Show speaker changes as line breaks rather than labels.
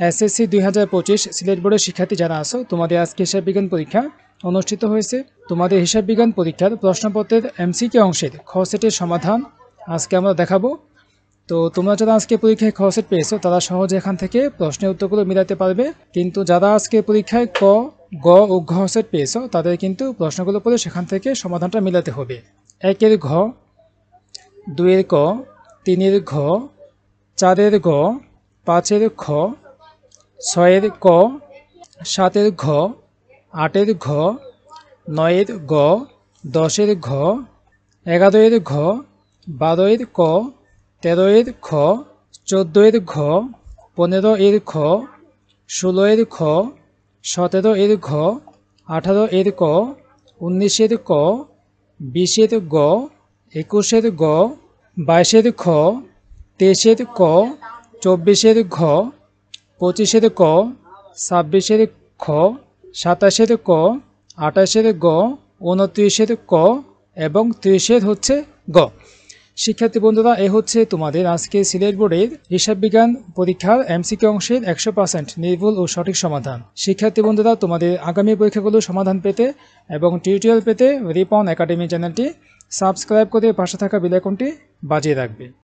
SSC 2025 Sylhet বোর্ডের শিক্ষার্থী যারা আছো, তোমাদের আজকে হিসাব বিজ্ঞান পরীক্ষা অনুষ্ঠিত হয়েছে। তোমাদের হিসাব বিজ্ঞান পরীক্ষার প্রশ্নপত্রের এমসিকিউ অংশের খ সেটের সমাধান আজকে আমরা দেখাবো। তো তোমরা যারা আজকে পরীক্ষায় খ সেট পেয়েছো তারা সহজে এখান থেকে প্রশ্নের উত্তরগুলো মিলাতে পারবে, কিন্তু যারা আজকে পরীক্ষায় ক, গ ও ঘ সেট পেয়েছো তাদের কিন্তু প্রশ্নগুলো পড়ে সেখান থেকে সমাধানটা মিলাতে হবে। 1-এর ঘ, 2-এর ক, 3-এর ঘ, 4-এর গ, 5-এর খ, 6-এর ক, 7-এর ঘ, 8-এর ঘ, 9-এর গ, 10-এর ঘ, 11-এর ঘ, 12-এর ক, 13-এর খ, 14-এর ঘ, 15-এর খ, 16-এর খ, 17-এর ঘ, 18-এর ক, 19-এর ক, 20-এর গ, 21-এর গ, 22-এর খ, 23-এর ক, 24-এর ঘ, 25-এর ক, 26-এর খ, 27-এর ক, 28-এর গ, 29-এর ক এবং 30-এর হচ্ছে গ। শিক্ষার্থী বন্ধুরা, এ হচ্ছে তোমাদের আজকে সিলেট বোর্ডের হিসাব বিজ্ঞান পরীক্ষার এমসিকিউ অংশের 100% নির্ভুল ও সঠিক সমাধান। শিক্ষার্থী বন্ধুরা, তোমাদের আগামী পরীক্ষাগুলো সমাধান পেতে এবং টিউটোরিয়াল পেতে রিপন একাডেমি চ্যানেলটি সাবস্ক্রাইব করে পাশে থাকা বেল আইকনটি বাজিয়ে রাখবে।